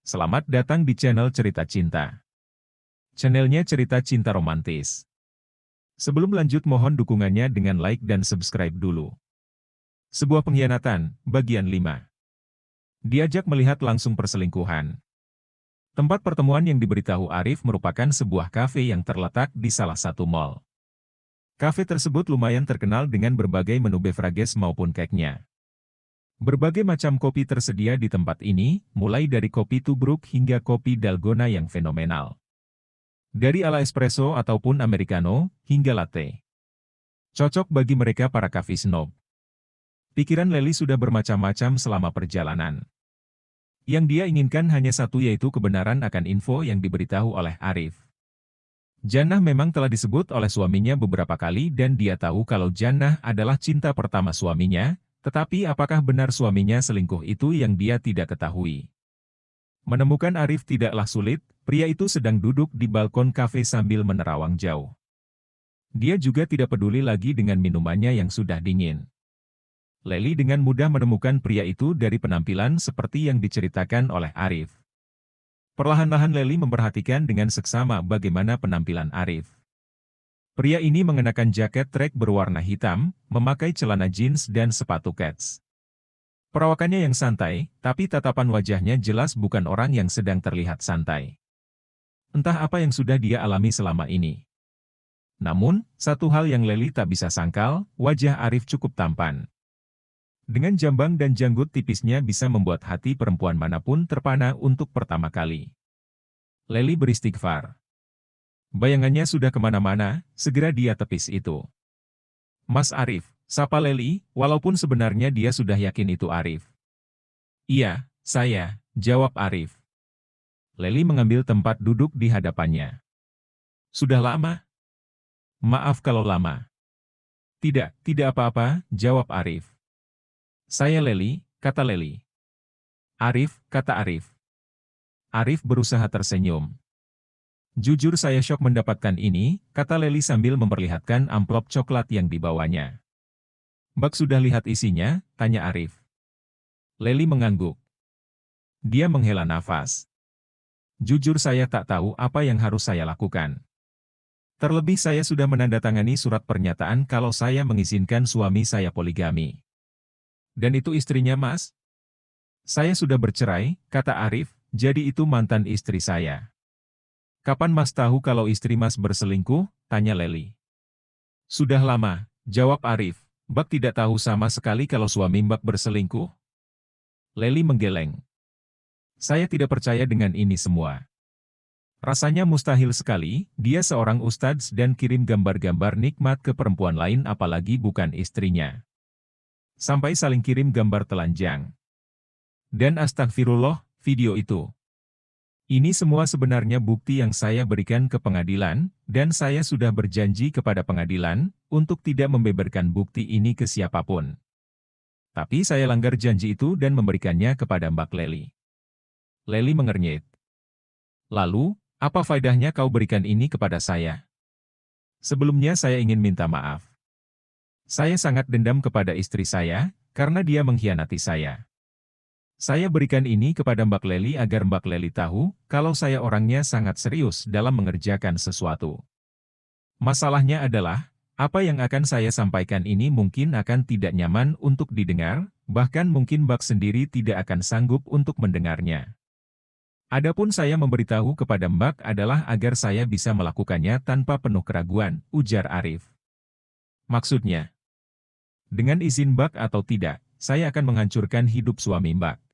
Selamat datang di channel Cerita Cinta. Channelnya cerita cinta romantis. Sebelum lanjut mohon dukungannya dengan like dan subscribe dulu. Sebuah pengkhianatan, bagian 5. Diajak melihat langsung perselingkuhan. Tempat pertemuan yang diberitahu Arif merupakan sebuah kafe yang terletak di salah satu mall. Kafe tersebut lumayan terkenal dengan berbagai menu beverages maupun cake-nya. Berbagai macam kopi tersedia di tempat ini, mulai dari kopi tubruk hingga kopi dalgona yang fenomenal. Dari ala espresso ataupun americano, hingga latte. Cocok bagi mereka para coffee snob. Pikiran Lely sudah bermacam-macam selama perjalanan. Yang dia inginkan hanya satu, yaitu kebenaran akan info yang diberitahu oleh Arif. Jannah memang telah disebut oleh suaminya beberapa kali dan dia tahu kalau Jannah adalah cinta pertama suaminya. Tetapi apakah benar suaminya selingkuh, itu yang dia tidak ketahui. Menemukan Arif tidaklah sulit, pria itu sedang duduk di balkon kafe sambil menerawang jauh. Dia juga tidak peduli lagi dengan minumannya yang sudah dingin. Lely dengan mudah menemukan pria itu dari penampilan seperti yang diceritakan oleh Arif. Perlahan-lahan Lely memperhatikan dengan seksama bagaimana penampilan Arif. Pria ini mengenakan jaket trek berwarna hitam, memakai celana jeans dan sepatu kets. Perawakannya yang santai, tapi tatapan wajahnya jelas bukan orang yang sedang terlihat santai. Entah apa yang sudah dia alami selama ini. Namun, satu hal yang Lely tak bisa sangkal, wajah Arif cukup tampan. Dengan jambang dan janggut tipisnya bisa membuat hati perempuan manapun terpana untuk pertama kali. Lely beristighfar. Bayangannya sudah kemana-mana, segera dia tepis itu. Mas Arif, sapa Lely, walaupun sebenarnya dia sudah yakin itu Arif. Iya, saya, jawab Arif. Lely mengambil tempat duduk di hadapannya. Sudah lama? Maaf kalau lama. Tidak apa-apa, jawab Arif. Saya Lely, kata Lely. Arif, kata Arif. Arif berusaha tersenyum. Jujur saya syok mendapatkan ini, kata Lely sambil memperlihatkan amplop coklat yang dibawanya. Bak sudah lihat isinya, tanya Arif. Lely mengangguk. Dia menghela nafas. Jujur saya tak tahu apa yang harus saya lakukan. Terlebih saya sudah menandatangani surat pernyataan kalau saya mengizinkan suami saya poligami. Dan itu istrinya Mas? Saya sudah bercerai, kata Arif, jadi itu mantan istri saya. Kapan Mas tahu kalau istri Mas berselingkuh? Tanya Lely. Sudah lama, jawab Arif. Bak tidak tahu sama sekali kalau suami Bak berselingkuh. Lely menggeleng. Saya tidak percaya dengan ini semua. Rasanya mustahil sekali, dia seorang ustadz dan kirim gambar-gambar nikmat ke perempuan lain apalagi bukan istrinya. Sampai saling kirim gambar telanjang. Dan astagfirullah, video itu. Ini semua sebenarnya bukti yang saya berikan ke pengadilan, dan saya sudah berjanji kepada pengadilan, untuk tidak membeberkan bukti ini ke siapapun. Tapi saya langgar janji itu dan memberikannya kepada Mbak Lely. Lely mengernyit. Lalu, apa faedahnya kau berikan ini kepada saya? Sebelumnya saya ingin minta maaf. Saya sangat dendam kepada istri saya, karena dia mengkhianati saya. Saya berikan ini kepada Mbak Lely agar Mbak Lely tahu, kalau saya orangnya sangat serius dalam mengerjakan sesuatu. Masalahnya adalah, apa yang akan saya sampaikan ini mungkin akan tidak nyaman untuk didengar, bahkan mungkin Mbak sendiri tidak akan sanggup untuk mendengarnya. Adapun saya memberitahu kepada Mbak adalah agar saya bisa melakukannya tanpa penuh keraguan, ujar Arif. Maksudnya, dengan izin Mbak atau tidak, saya akan menghancurkan hidup suami Mbak.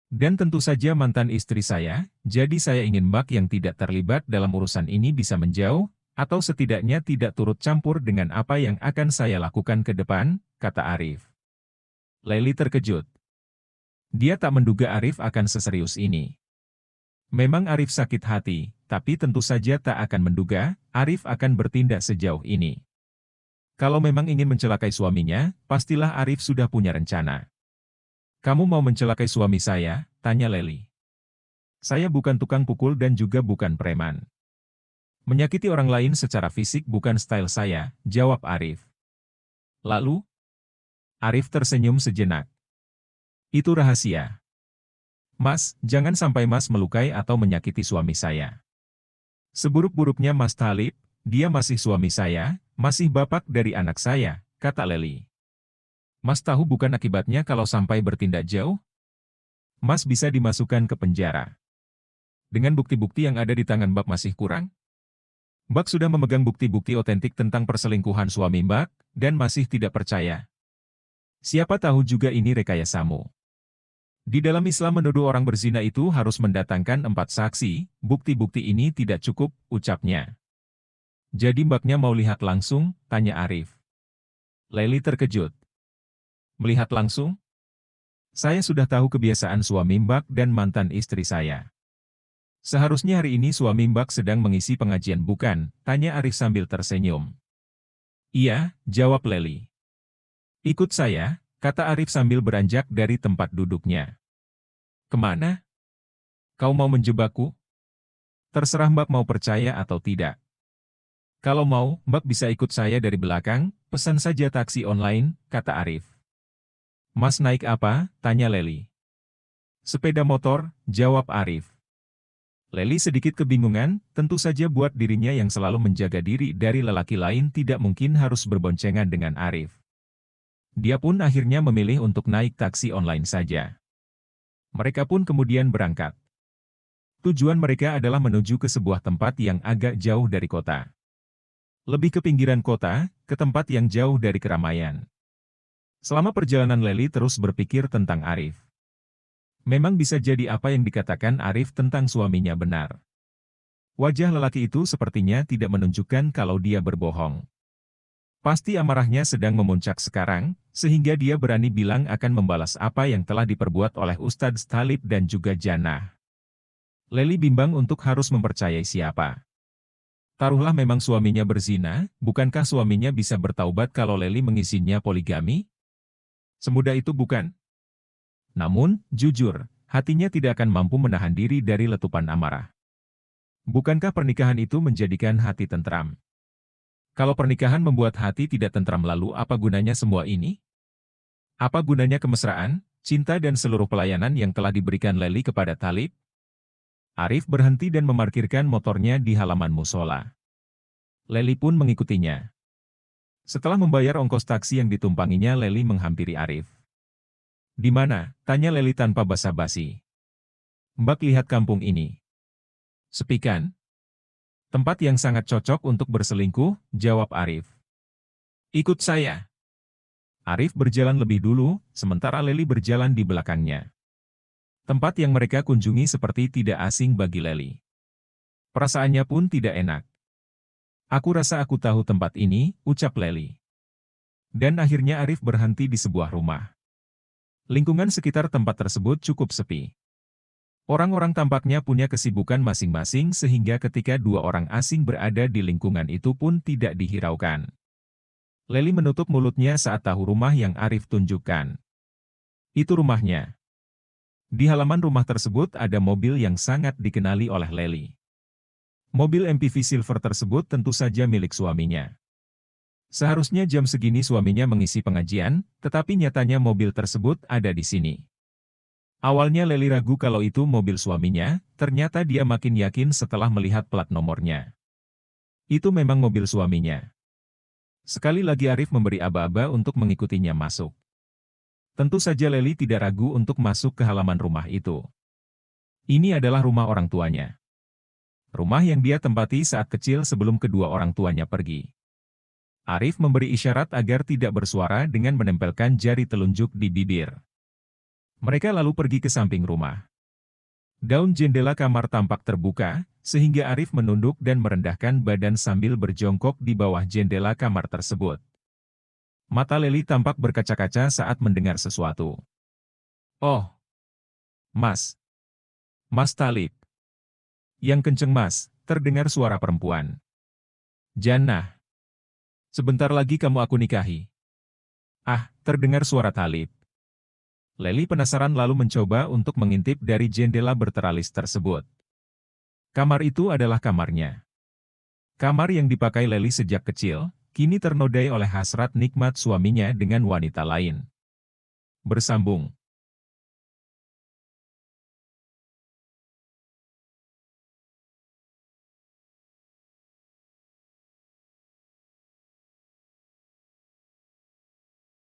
Dan tentu saja mantan istri saya, jadi saya ingin Mbak yang tidak terlibat dalam urusan ini bisa menjauh, atau setidaknya tidak turut campur dengan apa yang akan saya lakukan ke depan, kata Arif. Lely terkejut. Dia tak menduga Arif akan seserius ini. Memang Arif sakit hati, tapi tentu saja tak akan menduga, Arif akan bertindak sejauh ini. Kalau memang ingin mencelakai suaminya, pastilah Arif sudah punya rencana. Kamu mau mencelakai suami saya? Tanya Lely. Saya bukan tukang pukul dan juga bukan preman. Menyakiti orang lain secara fisik bukan style saya, jawab Arif. Lalu? Arif tersenyum sejenak. Itu rahasia. Mas, jangan sampai Mas melukai atau menyakiti suami saya. Seburuk-buruknya Mas Thalib, dia masih suami saya, masih bapak dari anak saya, kata Lely. Mas tahu bukan akibatnya kalau sampai bertindak jauh? Mas bisa dimasukkan ke penjara. Dengan bukti-bukti yang ada di tangan Mbak masih kurang? Mbak sudah memegang bukti-bukti otentik tentang perselingkuhan suami Mbak, dan masih tidak percaya. Siapa tahu juga ini rekayasamu. Di dalam Islam menuduh orang berzina itu harus mendatangkan 4 saksi, bukti-bukti ini tidak cukup, ucapnya. Jadi Mbaknya mau lihat langsung, tanya Arif. Lely terkejut. Melihat langsung? Saya sudah tahu kebiasaan suami Mbak dan mantan istri saya. Seharusnya hari ini suami Mbak sedang mengisi pengajian bukan, tanya Arif sambil tersenyum. Iya, jawab Lely. Ikut saya, kata Arif sambil beranjak dari tempat duduknya. Kemana? Kau mau menjebakku? Terserah Mbak mau percaya atau tidak. Kalau mau, Mbak bisa ikut saya dari belakang, pesan saja taksi online, kata Arif. Mas naik apa? Tanya Lely. Sepeda motor, jawab Arif. Lely sedikit kebingungan, tentu saja buat dirinya yang selalu menjaga diri dari lelaki lain tidak mungkin harus berboncengan dengan Arif. Dia pun akhirnya memilih untuk naik taksi online saja. Mereka pun kemudian berangkat. Tujuan mereka adalah menuju ke sebuah tempat yang agak jauh dari kota. Lebih ke pinggiran kota, ke tempat yang jauh dari keramaian. Selama perjalanan Lely terus berpikir tentang Arif. Memang bisa jadi apa yang dikatakan Arif tentang suaminya benar. Wajah lelaki itu sepertinya tidak menunjukkan kalau dia berbohong. Pasti amarahnya sedang memuncak sekarang, sehingga dia berani bilang akan membalas apa yang telah diperbuat oleh Ustadz Thalib dan juga Jannah. Lely bimbang untuk harus mempercayai siapa. Taruhlah memang suaminya berzina, bukankah suaminya bisa bertaubat kalau Lely mengisinya poligami? Semudah itu bukan? Namun, jujur, hatinya tidak akan mampu menahan diri dari letupan amarah. Bukankah pernikahan itu menjadikan hati tentram? Kalau pernikahan membuat hati tidak tentram lalu apa gunanya semua ini? Apa gunanya kemesraan, cinta dan seluruh pelayanan yang telah diberikan Lely kepada Thalib? Arif berhenti dan memarkirkan motornya di halaman musola. Lely pun mengikutinya. Setelah membayar ongkos taksi yang ditumpanginya, Lely menghampiri Arif. Di mana? Tanya Lely tanpa basa-basi. Mbak lihat kampung ini. Sepi kan? Tempat yang sangat cocok untuk berselingkuh, jawab Arif. Ikut saya. Arif berjalan lebih dulu, sementara Lely berjalan di belakangnya. Tempat yang mereka kunjungi seperti tidak asing bagi Lely. Perasaannya pun tidak enak. Aku rasa aku tahu tempat ini, ucap Lely. Dan akhirnya Arif berhenti di sebuah rumah. Lingkungan sekitar tempat tersebut cukup sepi. Orang-orang tampaknya punya kesibukan masing-masing sehingga ketika dua orang asing berada di lingkungan itu pun tidak dihiraukan. Lely menutup mulutnya saat tahu rumah yang Arif tunjukkan. Itu rumahnya. Di halaman rumah tersebut ada mobil yang sangat dikenali oleh Lely. Mobil MPV Silver tersebut tentu saja milik suaminya. Seharusnya jam segini suaminya mengisi pengajian, tetapi nyatanya mobil tersebut ada di sini. Awalnya Lely ragu kalau itu mobil suaminya, ternyata dia makin yakin setelah melihat plat nomornya. Itu memang mobil suaminya. Sekali lagi Arif memberi aba-aba untuk mengikutinya masuk. Tentu saja Lely tidak ragu untuk masuk ke halaman rumah itu. Ini adalah rumah orang tuanya. Rumah yang dia tempati saat kecil sebelum kedua orang tuanya pergi. Arif memberi isyarat agar tidak bersuara dengan menempelkan jari telunjuk di bibir. Mereka lalu pergi ke samping rumah. Daun jendela kamar tampak terbuka, sehingga Arif menunduk dan merendahkan badan sambil berjongkok di bawah jendela kamar tersebut. Mata Lely tampak berkaca-kaca saat mendengar sesuatu. Oh, Mas. Mas Thalib. Yang kenceng Mas, terdengar suara perempuan. Jannah. Sebentar lagi kamu aku nikahi. Ah, terdengar suara Thalib. Lely penasaran lalu mencoba untuk mengintip dari jendela berteralis tersebut. Kamar itu adalah kamarnya. Kamar yang dipakai Lely sejak kecil, kini ternodai oleh hasrat nikmat suaminya dengan wanita lain. Bersambung.